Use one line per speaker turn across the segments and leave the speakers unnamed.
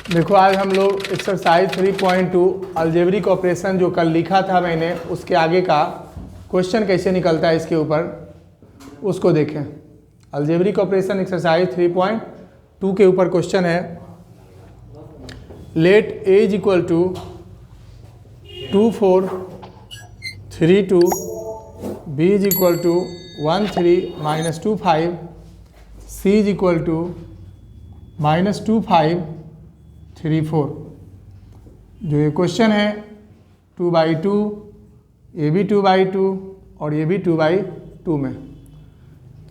देखो आज हम लोग एक्सरसाइज 3.2 अलजेब्रिक ऑपरेशन जो कल लिखा था मैंने उसके आगे का क्वेश्चन कैसे निकलता है इसके ऊपर उसको देखें। अलजेब्रिक ऑपरेशन एक्सरसाइज 3.2 के ऊपर क्वेश्चन है, let A is equal to 2 4 3 2, B is equal to 1 3 minus 2 5, C is equal to minus 2 5 3 4। जो ये क्वेश्चन है 2/2, ये भी 2/2 और ये भी 2/2 में।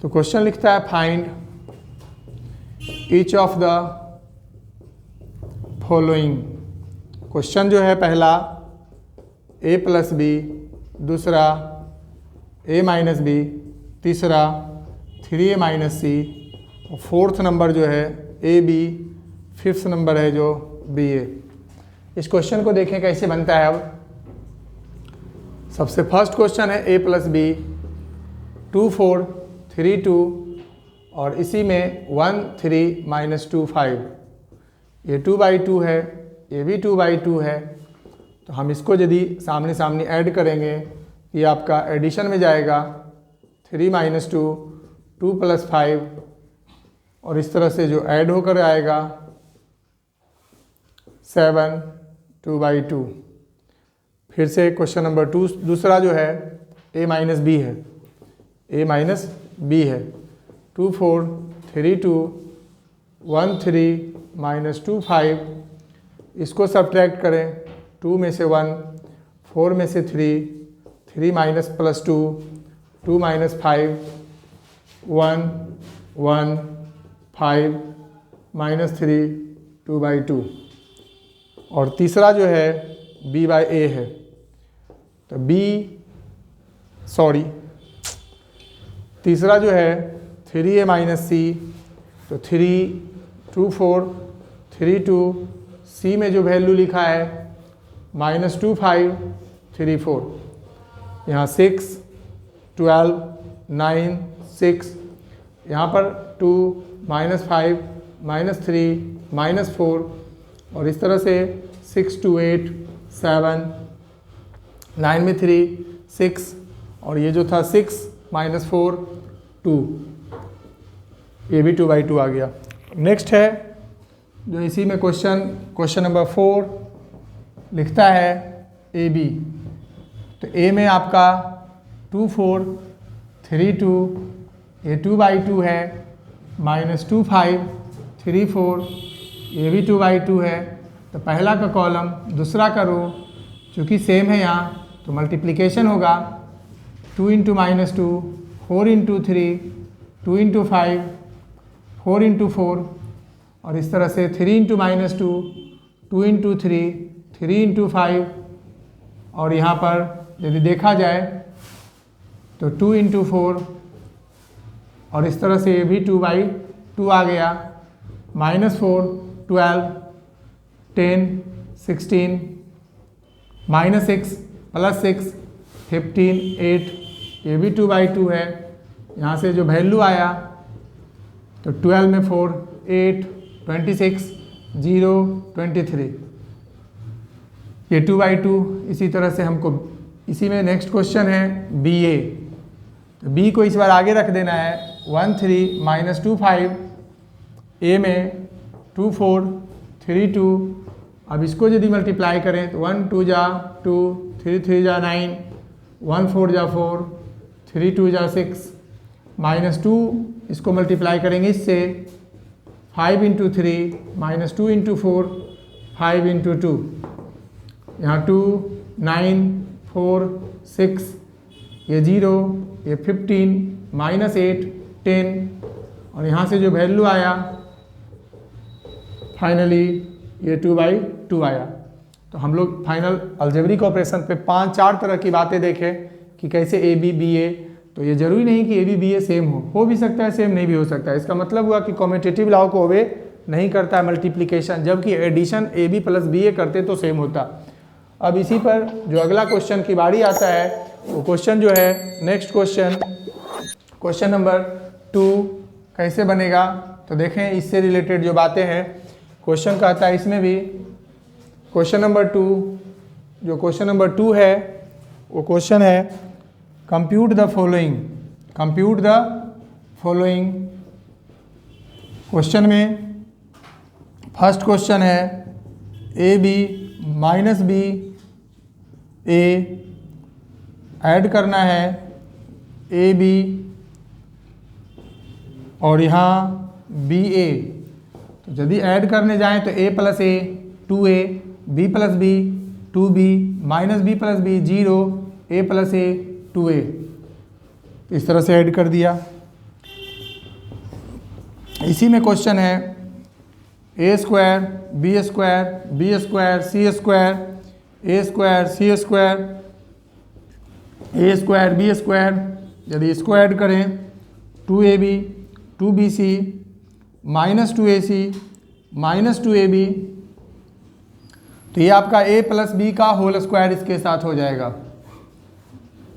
तो क्वेश्चन लिखता है find each of the following. Question जो है पहला a प्लस बी, दूसरा a माइनस बी, तीसरा 3a माइनस सी और फोर्थ नंबर जो है ए बी, फिफ्थ नंबर है जो बी ए। इस क्वेश्चन को देखें कैसे बनता है। अब सबसे फर्स्ट क्वेश्चन है a प्लस बी 2 4 3 2 और इसी में 1 3 माइनस 2 5। ये 2/2 है, ये भी 2/2 है। तो हम इसको यदि सामने सामने ऐड करेंगे ये आपका एडिशन में जाएगा 3 माइनस 2 2 प्लस 5 और इस तरह से जो ऐड होकर आएगा 7 2/2। फिर से क्वेश्चन नंबर 2 दूसरा जो है a माइनस बी है, a माइनस बी है 2 4 3 2 1 3 माइनस 2 5। इसको सब्ट्रैक्ट करें 2 में से 1, 4 में से 3, 3 माइनस प्लस 2, 2 माइनस 5, 1 1 5 माइनस 3 2/2। और तीसरा जो है b/a है। तो तीसरा जो है 3a माइनस सी। तो 3 2 4 3 2 सी में जो वैल्यू लिखा है माइनस 2 5 3 4। यहाँ 6 12 9 6, यहाँ पर 2 माइनस 5 माइनस 3 माइनस 4 और इस तरह से 6 2 8 7 9 में 3 6 और ये जो था 6 माइनस 4 2, ये भी 2/2 आ गया। नेक्स्ट है जो इसी में क्वेश्चन नंबर 4 लिखता है ए बी। तो ए में आपका 2 4 3 2, ये 2/2 है, माइनस 2 5 3 4, ये भी 2/2 है। तो पहला का कॉलम दूसरा का रो चूँकि सेम है यहाँ तो मल्टीप्लिकेशन होगा 2 into minus 2, 4 into 3, 2 into 5, 4 into 4 और इस तरह से 3 इंटू माइनस 2, 2 इंटू 3, 3 इंटू 5 और यहाँ पर यदि देखा जाए तो 2 इंटू 4 और इस तरह से ये भी 2/2 आ गया। माइनस 4 12 10 16 माइनस 6 प्लस 6 15 8, ये भी 2/2 है। यहाँ से जो वैल्यू आया तो 12 में 4 8 26 0 23, ये 2/2। इसी तरह से हमको इसी में नेक्स्ट क्वेश्चन है बी ए। तो बी को इस बार आगे रख देना है 1 3 माइनस 2 5, ए में 2 4 3 2। अब इसको यदि मल्टीप्लाई करें तो 1 2 जा 2, 3 3 जा 9, 1 4 जा 4, 3 2 जा 6, माइनस 2 इसको मल्टीप्लाई करेंगे इससे 5 इंटू 3 माइनस 2 इंटू 4 5 इंटू 2, यहाँ 2 9 4 6, ये 0, ये 15 माइनस 8 10 और यहाँ से जो वैल्यू आया फाइनली ये 2/2 आया। तो हम लोग फाइनल अलजेब्रिक ऑपरेशन पे 4 तरह की बातें देखें कि कैसे ए बी बी ए। तो ये जरूरी नहीं कि A B B A same हो भी सकता है, सेम नहीं भी हो सकता है। इसका मतलब हुआ कि कॉम्यूटेटिव लॉ को ओबे नहीं करता है मल्टीप्लिकेशन, जबकि addition A B plus B A करते तो सेम होता। अब इसी पर जो अगला क्वेश्चन की बारी आता है वो क्वेश्चन जो है नेक्स्ट क्वेश्चन नंबर 2 कैसे बनेगा। तो देखें इससे रिलेटेड जो बातें हैं क्वेश्चन कहता है इसमें भी क्वेश्चन नंबर 2, जो क्वेश्चन नंबर 2 है वो क्वेश्चन है compute the following. Compute the following question में फर्स्ट क्वेश्चन है A B minus B A add करना है ए बी और यहाँ बी ए। तो यदि ऐड करने जाएं तो a plus A 2a, b plus B 2b, minus B plus B 0, a plus A 2a। इस तरह से ऐड कर दिया। इसी में क्वेश्चन है A square B square B square C square A square C square A square B square. यदि इसको ऐड करें 2ab 2bc minus 2ac minus 2ab, तो ये आपका a प्लस बी का होल स्क्वायर इसके साथ हो जाएगा।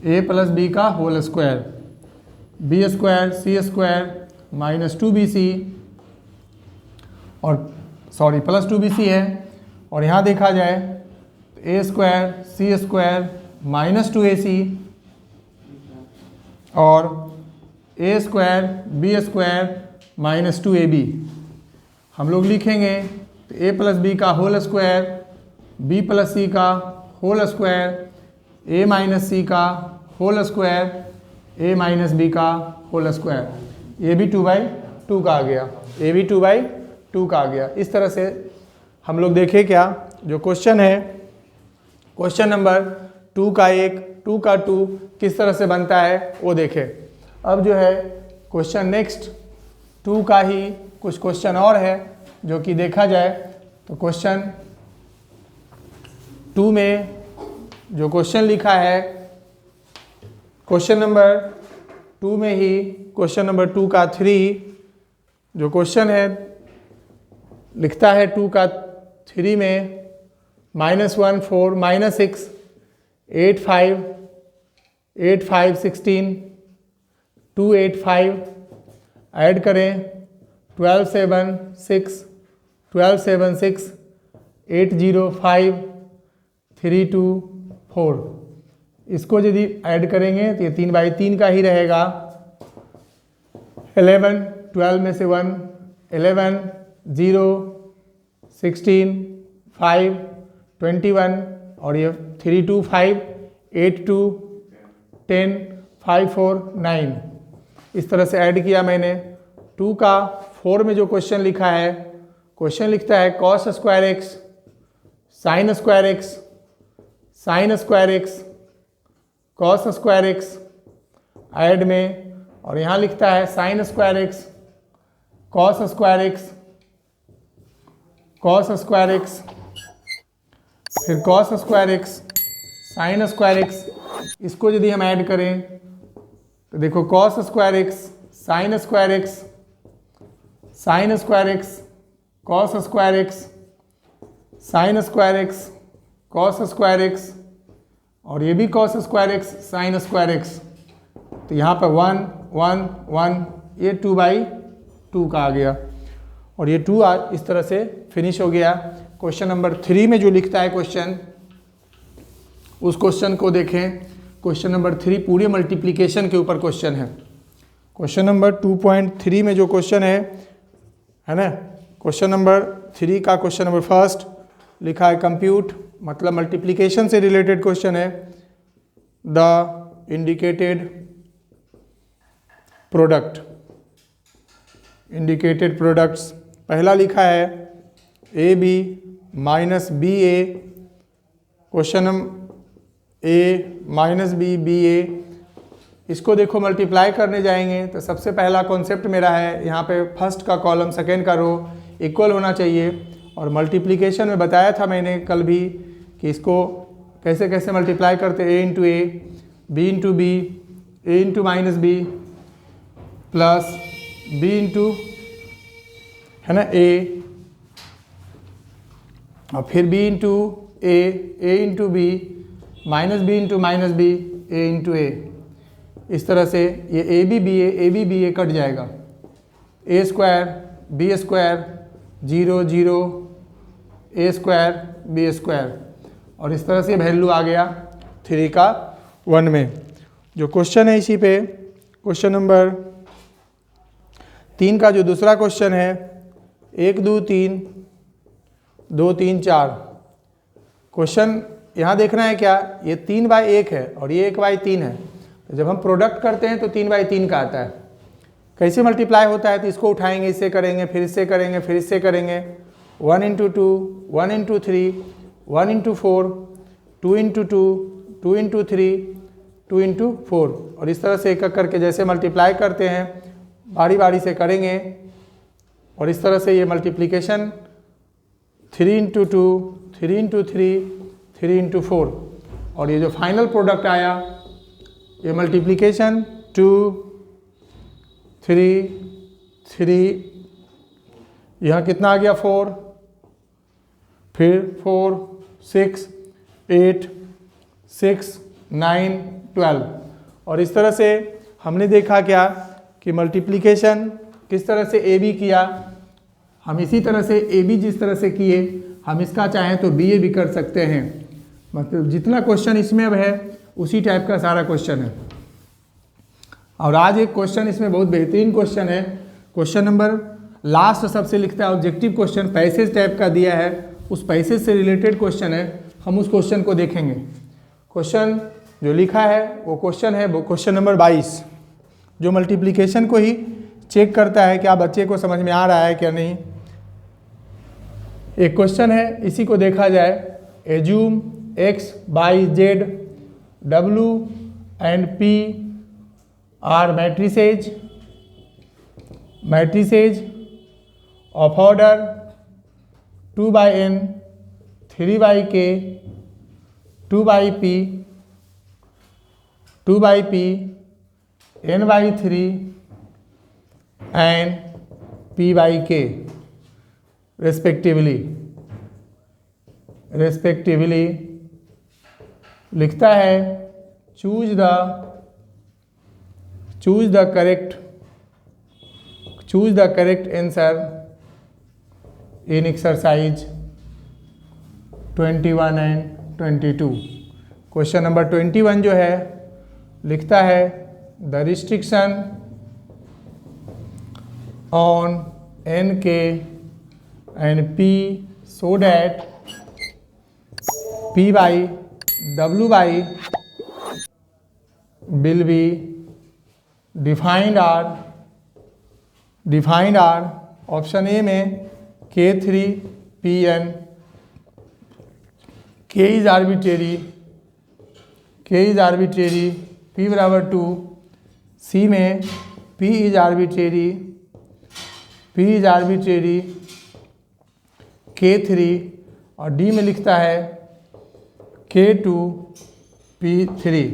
a प्लस बी का whole square, B square C square minus 2bc और सॉरी प्लस 2bc है। और यहाँ देखा जाए तो a square C square minus 2ac और a square B square minus 2ab। हम लोग लिखेंगे तो a प्लस बी का whole square, b plus C का whole square, a minus C का whole square, a minus B का होल स्क्वायर। ये भी 2/2 का आ गया, ये भी 2/2 का आ गया। इस तरह से हम लोग देखें क्या जो क्वेश्चन है, क्वेश्चन नंबर 2 का 1, 2 का 2 किस तरह से बनता है वो देखें। अब जो है क्वेश्चन नेक्स्ट 2 का ही कुछ क्वेश्चन और है जो कि देखा जाए तो क्वेश्चन 2 में जो क्वेश्चन लिखा है, क्वेश्चन नंबर 2 में ही क्वेश्चन नंबर 2 का 3 जो क्वेश्चन है लिखता है 2 का 3 में -1 4 -6 8 5 8 5 16 2 8 5 ऐड करें 12 7 6 12 7 6 8 0 5 3 2 4। इसको यदि ऐड करेंगे तो ये 3/3 का ही रहेगा। 11 12 में से 1 11 0 16 5 21 और ये 3 2 5 8 2 10 5 4 9। इस तरह से ऐड किया मैंने। 2 का 4 में जो क्वेश्चन लिखा है, क्वेश्चन लिखता है cos square x sine square x sine square x cos square x add में, और यहाँ लिखता है sine square x cos square x cos square x फिर cos square x sine square x. इसको यदि हम ऐड करें तो देखो cos square x sine square x sine square x cos square x sine square x cos square x और ये भी cos square x sine square x. तो यहाँ पर 1 1 1 ये 2/2 का आ गया और ये 2 इस तरह से फिनिश हो गया। क्वेश्चन नंबर 3 में जो लिखता है क्वेश्चन, उस क्वेश्चन को देखें। क्वेश्चन नंबर 3 पूरे मल्टीप्लिकेशन के ऊपर क्वेश्चन है। क्वेश्चन नंबर 2.3 में जो क्वेश्चन है ना, क्वेश्चन नंबर 3 का क्वेश्चन नंबर फर्स्ट लिखा है कंप्यूट, मतलब मल्टीप्लिकेशन से रिलेटेड क्वेश्चन है। The indicated product, indicated products पहला लिखा है A B minus B A, question A minus B B A. इसको देखो मल्टीप्लाई करने जाएंगे तो सबसे पहला कॉन्सेप्ट मेरा है यहाँ पे फर्स्ट का कॉलम सेकेंड का रो इक्वल होना चाहिए। और मल्टीप्लिकेशन में बताया था मैंने कल भी कि इसको कैसे कैसे मल्टीप्लाई करते, A into A B into B A into minus B plus B into है ना ए और फिर B into A into B minus B A into A. इस तरह से ये A B B A cut जाएगा। A square B square 0 0 A square B square, और इस तरह से वैल्यू आ गया 3 का 1 में। जो क्वेश्चन है इसी पे, क्वेश्चन नंबर 3 का जो दूसरा क्वेश्चन है, 1 2 3 2 3 4। क्वेश्चन यहाँ देखना है क्या, ये 3/1 है और ये 1/3 है। जब हम प्रोडक्ट करते हैं तो 3/3 का आता है। कैसे मल्टीप्लाई होता है, तो इसको उठाएंगे, इससे करेंगे, फिर इससे करेंगे, फिर इससे करेंगे। 1 × 2, 1 × 3, 1 × 4, 2 × 2, 2 × 3, 2 × 4, और इस तरह से एक एक करके जैसे मल्टीप्लाई करते हैं बारी बारी से करेंगे। और इस तरह से ये मल्टीप्लिकेशन 3 × 2, 3 × 3, 3 × 4, और ये जो फाइनल प्रोडक्ट आया ये मल्टीप्लिकेशन 2 3 3, यहाँ कितना आ गया 4, फिर 4 6 8 6 9 12, और इस तरह से हमने देखा क्या कि मल्टीप्लिकेशन किस तरह से ए बी किया। हम इसी तरह से ए बी जिस तरह से किए, हम इसका चाहें तो बी ए भी कर सकते हैं। मतलब जितना क्वेश्चन इसमें अब है उसी टाइप का सारा क्वेश्चन है। और आज एक क्वेश्चन इसमें बहुत बेहतरीन क्वेश्चन है, क्वेश्चन नंबर लास्ट सबसे लिखता है ऑब्जेक्टिव क्वेश्चन, पैसेज टाइप का दिया है, उस पैसेज से रिलेटेड क्वेश्चन है। हम उस क्वेश्चन को देखेंगे। क्वेश्चन जो लिखा है वो क्वेश्चन है, वो क्वेश्चन नंबर 22, जो मल्टीप्लिकेशन को ही चेक करता है क्या बच्चे को समझ में आ रहा है क्या नहीं। एक क्वेश्चन है, इसी को देखा जाए। Assume x by z, w and p are matrices of order 2/n, 3/k, 2/p, 2/p, n/3 and p/k respectively लिखता है choose the correct answer in exercise 21 and 22। Question number 21 जो है लिखता है the restriction on nk and p so that p by w by will be defined are option A में K3Pn, K is arbitrary, P बराबर 2, सी में P is arbitrary, K3, और D में लिखता है K2P3।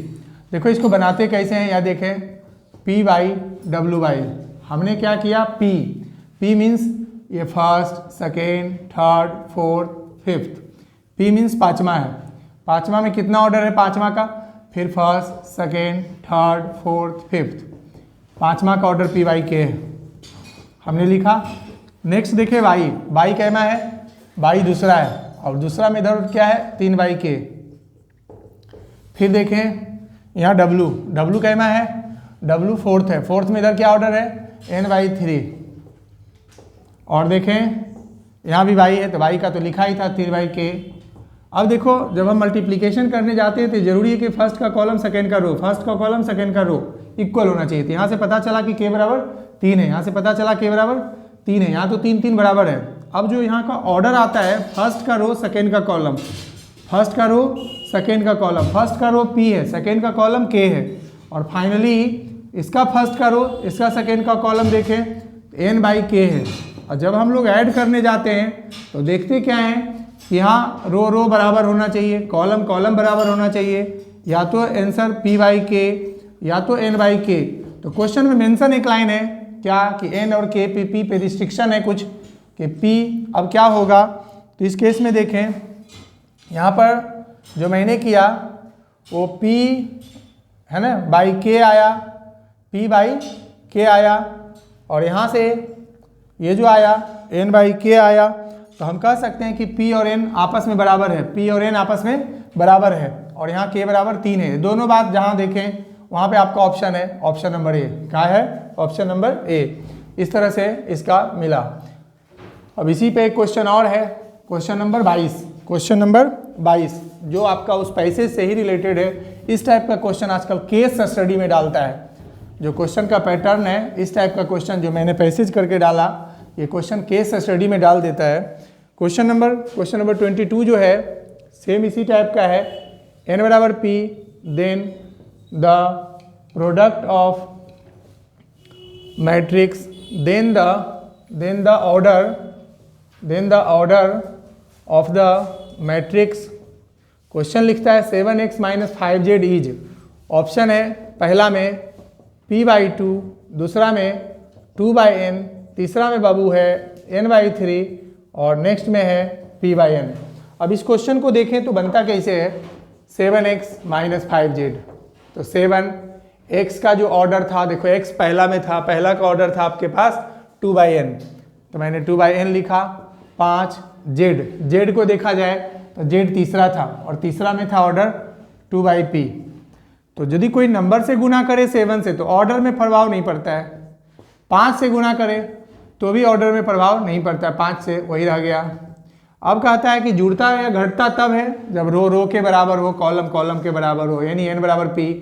देखो इसको बनाते कैसे हैं, या देखें P/W/, हमने क्या किया P मीन्स ये first, second, third, fourth, fifth. P means पाँचवा है, पाँचवा में कितना ऑर्डर है पाँचवा का, फिर first, second, third, fourth, fifth, पाँचवा का ऑर्डर P/K है, हमने लिखा। नेक्स्ट देखे y कैमा है, y दूसरा है, और दूसरा में इधर क्या है 3/K। फिर देखें यहाँ W कैमा है, W फोर्थ है, फोर्थ में इधर क्या ऑर्डर है n/3, और देखें यहाँ भी y है तो y का तो लिखा ही था 3/K। अब देखो जब हम मल्टीप्लिकेशन करने जाते हैं तो जरूरी है कि फर्स्ट का कॉलम सेकेंड का रो, फर्स्ट का कॉलम सेकेंड का रो इक्वल होना चाहिए। तो यहाँ से पता चला कि K बराबर 3 है, यहाँ से पता चला K बराबर 3 है, यहाँ तो 3 बराबर है। अब जो यहाँ का ऑर्डर आता है फर्स्ट का रो सेकेंड का कॉलम, फर्स्ट का रो सेकेंड का कॉलम, फर्स्ट का रो P है, सेकेंड का कॉलम K है, और फाइनली इसका फर्स्ट का रो इसका सेकेंड का कॉलम देखें n/K है। और जब हम लोग ऐड करने जाते हैं तो देखते क्या है, यहाँ रो बराबर होना चाहिए, कॉलम बराबर होना चाहिए, या तो आंसर P/K या तो n/K। तो क्वेश्चन में मेंशन एक लाइन है क्या कि n और K P पे रिस्ट्रिक्शन है कुछ कि P अब क्या होगा। तो इस केस में देखें यहाँ पर जो मैंने किया वो P है ना /K आया, P/K आया, और यहाँ से ये जो आया n/K आया। तो हम कह सकते हैं कि P और N आपस में बराबर है, P और N आपस में बराबर है, और यहाँ K बराबर 3 है। दोनों बात जहाँ देखें वहाँ पे आपका ऑप्शन है, ऑप्शन नंबर ए। क्या है? Option number A. इस तरह से इसका मिला। अब इसी पे एक क्वेश्चन और है, क्वेश्चन नंबर 22। क्वेश्चन नंबर 22 जो आपका उस पैसे से ही रिलेटेड है। इस टाइप का क्वेश्चन आजकल केस स्टडी में डालता है। जो क्वेश्चन का पैटर्न है, इस टाइप का क्वेश्चन जो मैंने पैसेज करके डाला, ये क्वेश्चन केस स्टडी में डाल देता है। क्वेश्चन नंबर 22 जो है सेम इसी टाइप का है। n बराबर p, then the product of matrix, then the order of the matrix. Question लिखता है 7x minus 5z is, option है पहला में p/2, दूसरा में 2/n, तीसरा में बाबू है n/3 और नेक्स्ट में है p/n। अब इस क्वेश्चन को देखें तो बनता कैसे है? 7x माइनस 5z, तो 7x का जो ऑर्डर था, देखो x पहला में था, पहला का ऑर्डर था आपके पास 2/n, तो मैंने 2/n लिखा। 5z को देखा जाए तो z तीसरा था और तीसरा में था ऑर्डर 2/p। तो यदि कोई नंबर से गुना करे 7 से तो ऑर्डर में प्रभाव नहीं पड़ता है, 5 से गुना करे तो भी ऑर्डर में प्रभाव नहीं पड़ता है, 5 से वही रह गया। अब कहता है कि जुड़ता या घटता तब है जब रो के बराबर हो, कॉलम के बराबर हो, यानी n बराबर p।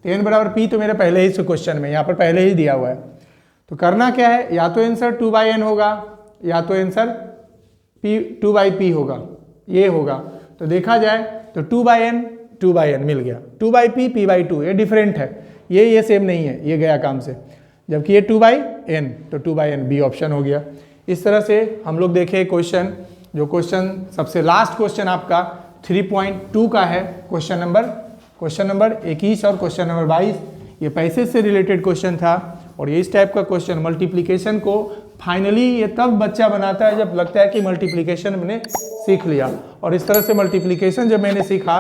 तो n बराबर p तो मेरे पहले ही से क्वेश्चन में यहाँ पर पहले ही दिया हुआ है। तो करना क्या है? या तो आंसर 2/n होगा या तो आंसर 2/p होगा, ये होगा। तो देखा जाए तो 2/n मिल गया, 2/p p/2, ये डिफरेंट है, ये सेम नहीं है, ये गया काम से। जबकि ये 2/n तो 2/n बी ऑप्शन हो गया। इस तरह से हम लोग देखें क्वेश्चन, जो क्वेश्चन सबसे लास्ट क्वेश्चन आपका 3.2 का है, क्वेश्चन नंबर 21 और क्वेश्चन नंबर 22। ये पैसे से रिलेटेड क्वेश्चन था और ये इस टाइप का क्वेश्चन मल्टीप्लिकेशन को फाइनली ये तब बच्चा बनाता है जब लगता है कि मल्टीप्लिकेशन मैंने सीख लिया। और इस तरह से मल्टीप्लिकेशन जब मैंने सीखा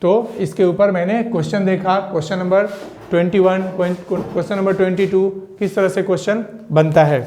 तो इसके ऊपर मैंने क्वेश्चन देखा, क्वेश्चन नंबर 21, क्वेश्चन नंबर 22 किस तरह से क्वेश्चन बनता है।